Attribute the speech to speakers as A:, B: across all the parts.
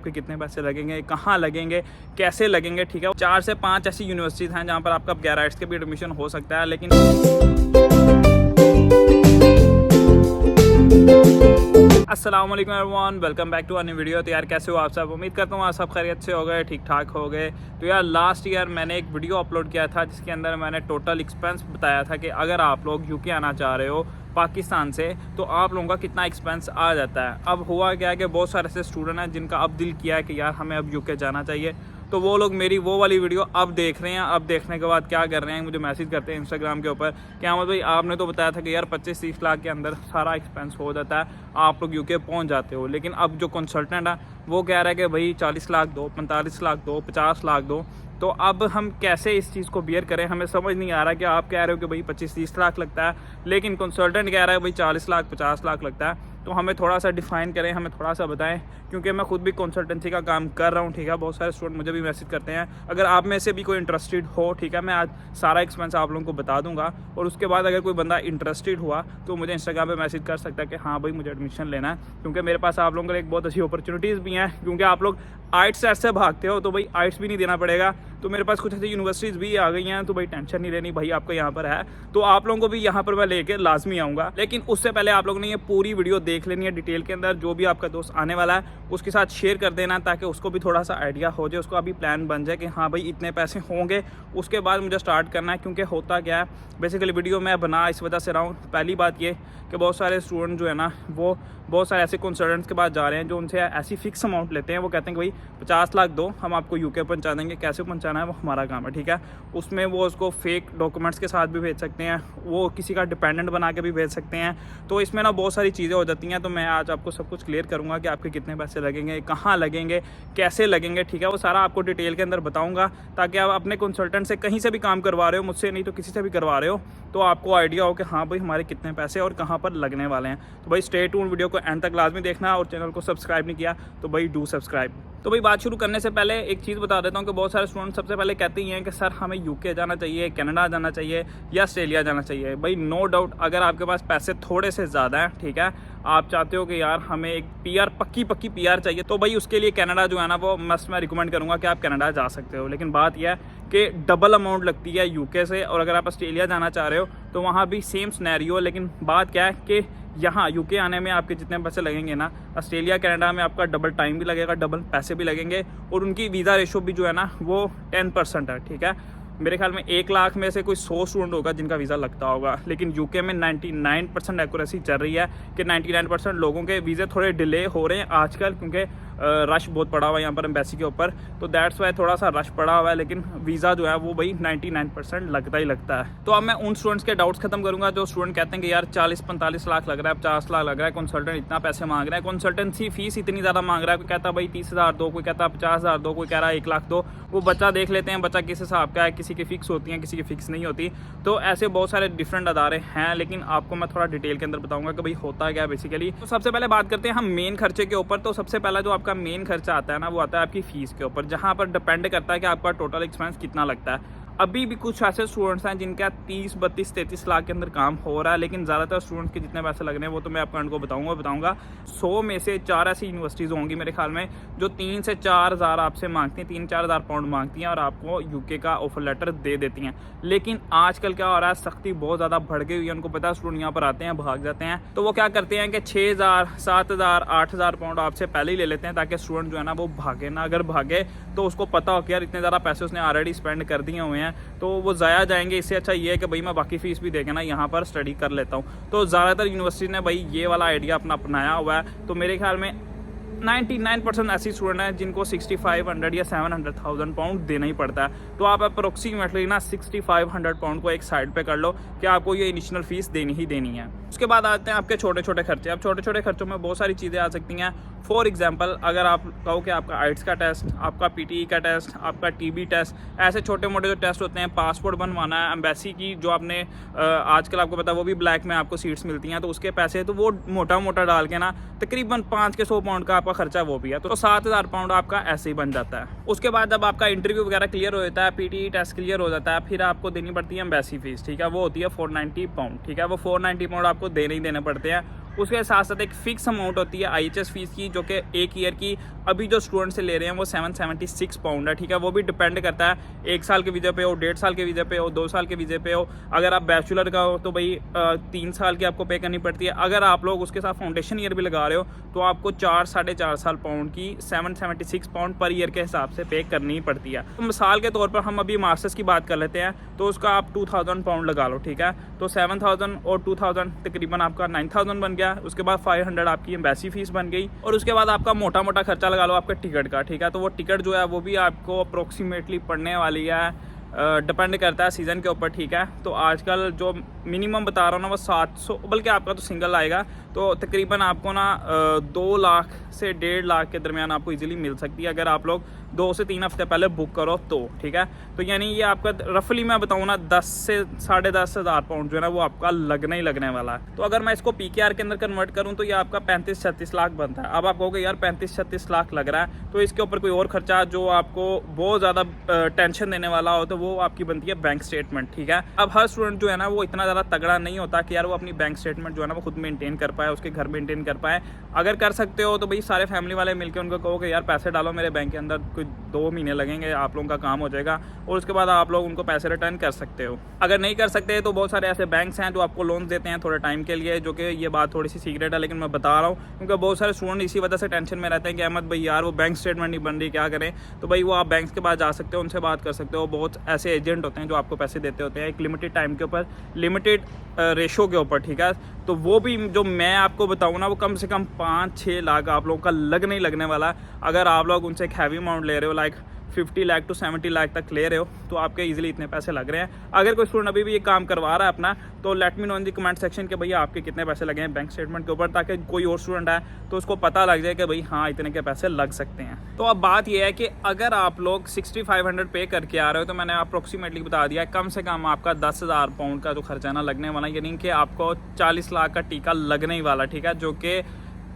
A: कि कितने पैसे लगेंगे, कहाँ लगेंगे, कैसे लगेंगे, ठीक है। 4 से 5 ऐसी यूनिवर्सिटीज़ हैं जहाँ पर आपका बगैर आइट्स के भी एडमिशन हो सकता है। लेकिन अस्सलाम वालेकुम everyone, welcome back to a new video. तो यार कैसे हो आप सब? उम्मीद करता हूँ आप सब खैरियत से हो गए, ठीक ठाक हो गए। तो यार लास्ट ईयर मैंने एक वीडियो अपलोड किया था जिसके अंदर मैंने टोटल एक्सपेंस बताया था कि अगर आप लोग यूके आना चाह रहे हो पाकिस्तान से तो आप लोगों का कितना एक्सपेंस आ जाता है। अब हुआ क्या है कि बहुत सारे ऐसे स्टूडेंट हैं जिनका अब दिल किया है कि यार हमें अब यूके जाना चाहिए, तो वो लोग मेरी वो वाली वीडियो अब देख रहे हैं। अब देखने के बाद क्या कर रहे हैं, मुझे मैसेज करते हैं इंस्टाग्राम के ऊपर कि अहमद भाई आपने तो बताया था कि यार 25-30 लाख के अंदर सारा एक्सपेंस हो जाता है, आप लोग यूके पहुंच जाते हो। लेकिन अब जो कंसल्टेंट है वो कह रहा है कि भाई 40 लाख दो, 45 लाख दो, 50 लाख दो। तो अब हम कैसे इस चीज़ को बियर करें, हमें समझ नहीं आ रहा कि आप कह रहे हो कि भाई 25-30 लाख लगता है, लेकिन कंसल्टेंट कह रहा है भाई 40 लाख 50 लाख लगता है। तो हमें थोड़ा सा डिफ़ाइन करें, हमें थोड़ा सा बताएं, क्योंकि मैं खुद भी कंसल्टेंसी का काम कर रहा हूँ, ठीक है। बहुत सारे स्टूडेंट मुझे भी मैसेज करते हैं। अगर आप में से भी कोई इंटरेस्टेड हो, ठीक है, मैं आज सारा एक्सपेंस आप लोगों को बता दूंगा। और उसके बाद अगर कोई बंदा इंटरेस्टेड हुआ तो मुझे इंस्टाग्राम पे मैसेज कर सकता है कि हाँ भाई मुझे एडमिशन लेना है, क्योंकि मेरे पास आप लोगों के लिए एक बहुत अच्छी अपॉर्चुनिटीज़ भी हैं। क्योंकि आप लोग आइट्स से भागते हो तो भाई आइट्स भी नहीं देना पड़ेगा, तो मेरे पास कुछ ऐसी यूनिवर्सिटीज़ भी आ गई हैं, तो भाई टेंशन नहीं लेनी, भाई आपका यहाँ पर है। तो आप लोगों को भी यहाँ पर मैं लेके लाजमी आऊँगा। लेकिन उससे पहले आप लोगों ने ये पूरी वीडियो देख लेनी है डिटेल के अंदर। जो भी आपका दोस्त आने वाला है उसके साथ शेयर कर देना, ताकि उसको भी थोड़ा सा आइडिया हो जाए, उसको अभी प्लान बन जाए कि हाँ भाई इतने पैसे होंगे। उसके बाद मुझे स्टार्ट करना है, क्योंकि होता क्या है बेसिकली वीडियो मैं बना इस वजह से रहा हूँ। पहली बात ये कि बहुत सारे स्टूडेंट जो है ना वो बहुत सारे ऐसे कंसल्टेंट्स के पास जा रहे हैं जो उनसे ऐसी फिक्स अमाउंट लेते हैं। वो कहते हैं कि भाई 50 लाख दो, हम आपको यूके पहुंचा देंगे। कैसे पहुंचाना है वो हमारा काम है, ठीक है। उसमें वो उसको फेक डॉक्यूमेंट्स के साथ भी भेज सकते हैं, वो किसी का डिपेंडेंट बना के भी भेज सकते हैं। तो इसमें ना बहुत सारी चीज़ें हो जाती हैं। तो मैं आज आपको सब कुछ क्लियर करूँगा कि आपके कितने पैसे लगेंगे, कहाँ लगेंगे, कैसे लगेंगे, ठीक है। वो सारा आपको डिटेल के अंदर बताऊँगा, ताकि आप अपने कंसल्टेंट से कहीं से भी काम करवा रहे हो, मुझसे नहीं तो किसी से भी करवा रहे हो, तो आपको आइडिया हो कि हाँ भाई हमारे कितने पैसे और कहाँ पर लगने वाले हैं। तो भाई स्टे ट्यून, वीडियो को एंड तक लाजमी देखना, और चैनल को सब्सक्राइब नहीं किया तो भाई डू सब्सक्राइब। तो भाई बात शुरू करने से पहले एक चीज़ बता देता हूँ कि बहुत सारे स्टूडेंट सबसे पहले कहते ही हैं कि सर हमें यूके जाना चाहिए, कनाडा जाना चाहिए या ऑस्ट्रेलिया जाना चाहिए। भाई नो डाउट, अगर आपके पास पैसे थोड़े से ज़्यादा हैं, ठीक है, आप चाहते हो कि यार हमें एक पीआर पक्की पीआर चाहिए, तो भाई उसके लिए कनाडा जो है ना वो मस्ट मैं रिकमेंड करूँगा कि आप कनाडा जा सकते हो। लेकिन बात यह है कि डबल अमाउंट लगती है यूके से, और अगर आप ऑस्ट्रेलिया जाना चाह रहे हो तो वहाँ भी सेम सिनेरियो। लेकिन बात क्या है कि यहाँ यूके आने में आपके जितने पैसे लगेंगे ना, ऑस्ट्रेलिया कनाडा में आपका डबल टाइम भी लगेगा, डबल पैसे भी लगेंगे, और उनकी वीज़ा रेशो भी जो है ना वो 10% है, ठीक है। मेरे ख्याल में 1 लाख में से कोई 100 स्टूडेंट होगा जिनका वीज़ा लगता होगा। लेकिन यूके में 99% एक्यूरेसी चल रही है कि 99% लोगों के वीज़े थोड़े डिले हो रहे हैं आजकल, क्योंकि रश बहुत पड़ा हुआ है यहाँ पर एम्बेसी के ऊपर, तो दैट्स वाई थोड़ा सा रश पड़ा हुआ है। लेकिन वीज़ा जो है वो भाई 99% लगता ही लगता है। तो अब मैं उन स्टूडेंट्स के डाउट्स खत्म करूँगा जो स्टूडेंट कहते हैं कि यार 40-45 लाख लग रहा है, 50 लाख लग रहा है, कंसल्टेंट इतना पैसे मांग रहा है, कंसल्टेंसी फीस इतनी ज़्यादा मांग रहा है। कोई कहता भाई 30,000 दो, कोई कहता 50,000 दो, कोई कह रहा है 1 लाख दो। वो बच्चा देख लेते हैं बच्चा किस हिसाब का है, किसी की फिक्स होती हैं, किसी की फिक्स नहीं होती। तो ऐसे बहुत सारे डिफरेंट अदारे हैं, लेकिन आपको मैं थोड़ा डिटेल के अंदर बताऊँगा कि भाई होता क्या है बेसिकली। तो सबसे पहले बात करते हैं हम मेन खर्चे के ऊपर। तो सबसे पहला जो आपका मेन खर्चा आता है ना वो आता है आपकी फ़ीस के ऊपर, जहाँ पर डिपेंड करता है कि आपका टोटल एक्सपेंस कितना लगता है। अभी भी कुछ ऐसे स्टूडेंट्स हैं जिनका 30, 32, 33 लाख के अंदर काम हो रहा है, लेकिन ज़्यादातर स्टूडेंट्स के जितने पैसे लगने हैं वो तो मैं आपको बताऊंगा। 100 में से 4 ऐसी यूनिवर्सिटीज़ होंगी मेरे ख्याल में जो 3 से 4 हज़ार आपसे मांगती हैं, 3-4 हज़ार पाउंड मांगती हैं, और आपको यूके का ऑफर लेटर दे देती हैं। लेकिन आजकल क्या हो रहा है, सख्ती बहुत ज़्यादा बढ़ गई हुई है। उनको पता है स्टूडेंट यहाँ पर आते हैं भाग जाते हैं, तो वो क्या करते हैं कि 6,000, 7,000, 8,000 पाउंड आपसे पहले ही ले लेते हैं, ताकि स्टूडेंट जो है ना वो भागे ना। अगर भागे तो उसको पता हो कि यार इतने ज़्यादा पैसे उसने ऑलरेडी स्पेंड कर दिए हुए हैं, तो वो ज़ाया जाएंगे। इससे अच्छा ये है कि भाई मैं बाकी फ़ीस भी देके ना यहाँ पर स्टडी कर लेता हूँ। तो ज़्यादातर यूनिवर्सिटी ने भाई ये वाला आइडिया अपनाया हुआ है। तो मेरे ख्याल में 99% ऐसी स्टूडेंट हैं जिनको 6500 या 700,000 पाउंड देना ही पड़ता है। तो आप अप्रोक्सीमेटली ना 6500 पाउंड को एक साइड पे कर लो कि आपको ये इनिशियल फीस देनी ही देनी है। उसके बाद आते हैं आपके छोटे छोटे खर्चे। अब छोटे छोटे खर्चों में बहुत सारी चीज़ें आ सकती हैं। फॉर एग्जांपल, अगर आप कहो कि आपका आइट्स का टेस्ट, आपका पीटीई का टेस्ट, आपका टीबी टेस्ट, ऐसे छोटे मोटे जो टेस्ट होते हैं, पासपोर्ट बनवाना है, एम्बेसी की जो आपने आजकल आपको पता है वो भी ब्लैक में आपको सीट्स मिलती हैं, तो उसके पैसे तो वो मोटा मोटा डाल के ना तकरीबन 500 पाउंड का आपका खर्चा वो भी है, तो 7,000 पाउंड आपका ऐसे ही बन जाता है। उसके बाद जब आपका इंटरव्यू वगैरह क्लियर हो जाता है, पीटीई टेस्ट क्लियर हो जाता है, फिर आपको देनी पड़ती है एम्बेसी फीस, ठीक है, वो होती है 490 पाउंड, ठीक है, वो 490 पाउंड आपको देने ही देने पड़ते हैं। उसके साथ साथ एक फ़िक्स अमाउंट होती है IHS फ़ीस की, जो कि एक ईयर की अभी जो स्टूडेंट से ले रहे हैं वो 776 पाउंड है, ठीक है। वो भी डिपेंड करता है 1 साल के वीज़े पे हो, 1.5 साल के वीज़े पे हो, 2 साल के वीज़े पे हो। अगर आप बैचलर का हो तो भाई 3 साल की आपको पे करनी पड़ती है। अगर आप लोग उसके साथ फाउंडेशन ईयर भी लगा रहे हो तो आपको 4-4.5 साल पाउंड की 776 पाउंड पर ईयर के हिसाब से पे करनी पड़ती है। तो मिसाल के तौर पर हम अभी मास्टर्स की बात कर लेते हैं, तो उसका आप 2000 पाउंड लगा लो, ठीक है। तो 7000 और 2000 तकरीबन आपका 9000 बन गया। उसके बाद 500 आपकी एम्बेसी फ़ीस बन गई, और उसके बाद आपका मोटा मोटा खर्चा लगा लो आपका टिकट का, ठीक है। तो वो टिकट जो है वो भी आपको अप्रोक्सीमेटली पड़ने वाली है, डिपेंड करता है सीज़न के ऊपर, ठीक है। तो आजकल जो मिनिमम बता रहा हूँ ना वो 700, बल्कि आपका तो सिंगल आएगा तो तकरीबन आपको ना 2 लाख से 1.5 लाख के दरमियान आपको इजीली मिल सकती है, अगर आप लोग 2 से 3 हफ्ते पहले बुक करो तो, ठीक है। तो यानी ये आपका रफली मैं बताऊँ ना 10 से 10.5 हज़ार पाउंड जो है ना वो आपका लगने ही लगने वाला है। तो अगर मैं इसको PKR के अंदर कन्वर्ट करूँ तो ये आपका 35-36 लाख बनता है। अब आप कहोगे यार 35-36 लाख लग रहा है, तो इसके ऊपर कोई और खर्चा जो आपको बहुत ज़्यादा टेंशन देने वाला हो तो वो आपकी बनती है बैंक स्टेटमेंट, ठीक है। अब हर स्टूडेंट जो है ना वो इतना ज़्यादा तगड़ा नहीं होता कि यार वो अपनी बैंक स्टेटमेंट जो है ना वो खुद मेंटेन कर पाए, उसके घर मेंटेन कर पाए। अगर कर सकते हो तो भाई सारे फैमिली वाले मिलकर उनको कहो कि यार पैसे डालो मेरे बैंक के अंदर, कोई 2 महीने लगेंगे, आप लोगों का काम हो जाएगा, और उसके बाद आप लोग उनको पैसे रिटर्न कर सकते हो। अगर नहीं कर सकते तो बहुत सारे ऐसे बैंक्स हैं जो आपको लोन देते हैं थोड़े टाइम के लिए, जो कि ये बात थोड़ी सी सीक्रेट है लेकिन मैं बता रहा हूँ, क्योंकि बहुत सारे स्टूडेंट इसी वजह से टेंशन में रहते हैं कि अहमद भाई यार वो बैंक स्टेटमेंट नहीं बन रही, क्या करें। तो भाई वो आप बैंक के पास जा सकते हो, उनसे बात कर सकते हो। बहुत ऐसे एजेंट होते हैं जो आपको पैसे देते होते हैं एक लिमिटेड टाइम के ऊपर, लिमिटेड रेशो के ऊपर, ठीक है। तो वो भी जो मैं आपको बताऊँ ना वो कम से कम 5-6 लाख आप लोगों का लगने ही लगने वाला। अगर आप लोग उनसे एक हैवी अमाउंट ले रहे हो, लाइक 50 लाख टू 70 लाख तक ले रहे हो, तो आपके इजीली इतने पैसे लग रहे हैं। अगर कोई स्टूडेंट अभी भी ये काम करवा रहा है अपना, तो लेट मी नो इन दी कमेंट सेक्शन के भैया आपके कितने पैसे लगे हैं बैंक स्टेटमेंट के ऊपर, ताकि कोई और स्टूडेंट आए तो उसको पता लग जाए कि भाई हाँ इतने के पैसे लग सकते हैं। तो अब बात यह है कि अगर आप लोग 6500 पे करके आ रहे हो, तो मैंने अप्रोक्सीमेटली बता दिया कम से कम आपका 10,000 पाउंड का जो खर्चा ना लगने वाला, यानी कि आपको 40 लाख का टीका लगने ही वाला, ठीक है, जो कि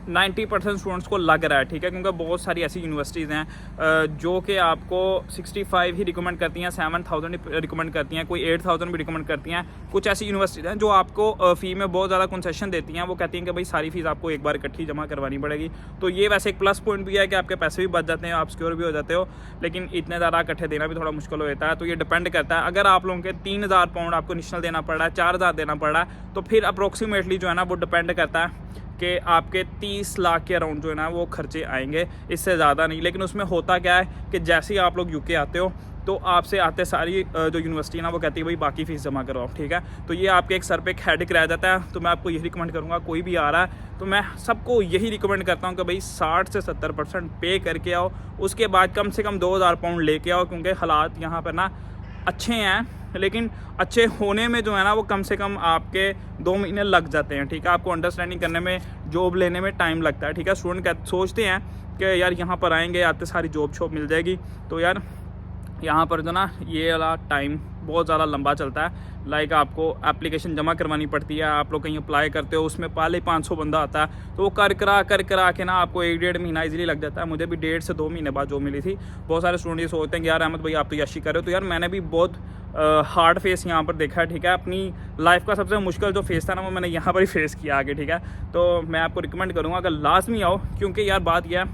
A: 90% स्टूडेंट्स को लग रहा है, ठीक है। क्योंकि बहुत सारी ऐसी यूनिवर्सिटीज़ हैं जो कि आपको 65 ही रिकमेंड करती हैं, 7000 ही रिकमेंड करती हैं, कोई 8000 भी रिकमेंड करती हैं। कुछ ऐसी यूनिवर्सिटीज़ हैं जो आपको फ़ी में बहुत ज़्यादा कंसेशन देती हैं, वो कहती हैं कि भाई सारी फीस आपको एक बार इकट्ठी जमा करवानी पड़ेगी। तो ये वैसे एक प्लस पॉइंट भी है कि आपके पैसे भी बच जाते हैं, आप सिक्योर भी हो जाते हो, लेकिन इतने ज़्यादा इकट्ठे देना भी थोड़ा मुश्किल हो जाता है। तो ये डिपेंड करता है, अगर आप लोगों के 3000 पाउंड आपको नेशनल देना पड़ रहा है, 4000 देना पड़ रहा है, तो फिर अप्रोक्सीमेटली जो है ना वो डिपेंड करता है कि आपके 30 लाख के अराउंड जो है ना वो खर्चे आएंगे, इससे ज़्यादा नहीं। लेकिन उसमें होता क्या है कि जैसे ही आप लोग UK आते हो तो आपसे आते सारी जो यूनिवर्सिटी ना वो कहती है भाई बाकी फ़ीस जमा करवाओ, ठीक है। तो ये आपके एक सर पे एक हेडेक रह जाता है। तो मैं आपको यही रिकमेंड करूँगा, कोई भी आ रहा है तो मैं सबको यही रिकमेंड करता हूँ कि भाई 60 से 70% पे करके आओ, उसके बाद कम से कम 2000 पाउंड लेके आओ, क्योंकि हालात यहाँ पर ना अच्छे हैं, लेकिन अच्छे होने में जो है ना वो कम से कम आपके 2 महीने लग जाते हैं, ठीक है। आपको अंडरस्टैंडिंग करने में, जॉब लेने में टाइम लगता है, ठीक है। स्टूडेंट सोचते हैं कि यार यहाँ पर आएंगे आते सारी जॉब मिल जाएगी, तो यार यहाँ पर जो ना ये वाला टाइम बहुत ज़्यादा लंबा चलता है। लाइक आपको एप्लीकेशन जमा करवानी पड़ती है, आप लोग कहीं अप्लाई करते हो, उसमें पहले 500 बंदा आता है, तो वो कर करा के ना आपको 1-1.5 महीना इजीली लग जाता है। मुझे भी 1.5 से 2 महीने बाद जो मिली थी। बहुत सारे स्टूडेंट ये सोचते हैं कि यार अहमद भाई आप तो यशी कर रहे हो, तो यार मैंने भी बहुत हार्ड फेस यहाँ पर देखा है, ठीक है। अपनी लाइफ का सबसे मुश्किल जो फेस था ना वो मैंने यहाँ पर ही फेस किया आगे, ठीक है। तो मैं आपको रिकमेंड करूँगा अगर लाजमी आओ, क्योंकि यार बात यह है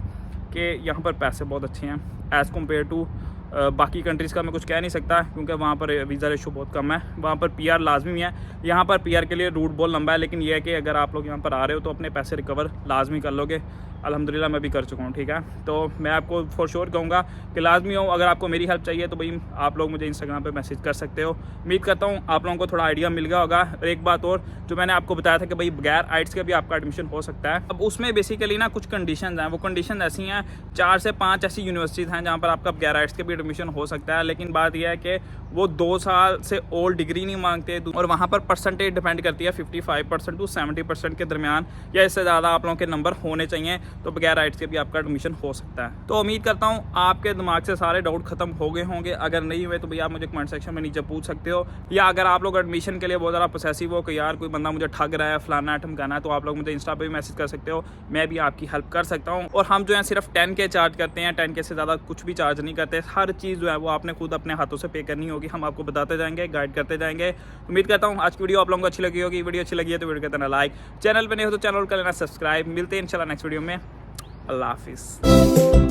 A: कि यहाँ पर पैसे बहुत अच्छे हैं एज़ कम्पेयर टू बाकी कंट्रीज़ का मैं कुछ कह नहीं सकता, क्योंकि वहाँ पर वीज़ा रेशो बहुत कम है, वहाँ पर PR लाजमी है। यहाँ पर PR के लिए रूट बहुत लंबा है, लेकिन यह है कि अगर आप लोग यहाँ पर आ रहे हो तो अपने पैसे रिकवर लाजमी कर लोगे। अल्हम्दुलिल्लाह मैं भी कर चुका हूँ, ठीक है। तो मैं आपको फॉर श्योर कहूँगा कि लाजमी हो। अगर आपको मेरी हेल्प चाहिए तो भाई आप लोग मुझे इंस्टाग्राम पे मैसेज कर सकते हो। उम्मीद करता हूँ आप लोगों को थोड़ा आइडिया मिल गया होगा। और एक बात और जो मैंने आपको बताया था कि भाई बगैर IELTS के भी आपका एडमिशन हो सकता है। अब उसमें बेसिकली ना कुछ कंडीशन हैं, वो कंडीशन ऐसी हैं 4 से 5 ऐसी यूनिवर्सिटीज़ हैं जहाँ पर आपका बगैर IELTS के भी एडमिशन हो सकता है। लेकिन बात यह है कि वो 2 साल से ओल्ड डिग्री नहीं मांगते, और वहाँ पर परसेंटेज डिपेंड करती है 55% टू 70% के दरमियान, या इससे ज़्यादा आप लोगों के नंबर होने चाहिए। तो बगैर आइट्स के भी आपका एडमिशन हो सकता है। तो उम्मीद करता हूँ आपके दिमाग से सारे डाउट खत्म हो गए होंगे। अगर नहीं हुए तो भैया आप मुझे कमेंट सेक्शन में नीचे पूछ सकते हो, या अगर आप लोग एडमिशन के लिए बहुत ज़्यादा पोसेसिव हो कि यार कोई बंदा मुझे ठग रहा है, फलाना आइटम करना है, तो आप लोग मुझे इंस्टा पे भी मैसेज कर सकते हो, मैं भी आपकी हेल्प कर सकता हूँ। और हम जो है सिर्फ 10K चार्ज करते हैं, 10K से ज़्यादा कुछ भी चार्ज नहीं करते। हर चीज़ जो है वो आपने खुद अपने हाथों से पे करनी होगी, हम आपको बताते जाएंगे, गाइड करते जाएंगे। उम्मीद करता हूँ आज की वीडियो आप लोगों को अच्छी लगी होगी। वीडियो अच्छी लगी है तो वीडियो को देना लाइक, चैनल पर नहीं हो तो चैनल कर लेना सब्सक्राइब। मिलते हैं इंशाल्लाह नेक्स्ट वीडियो में। अल्लाह हाफिज़।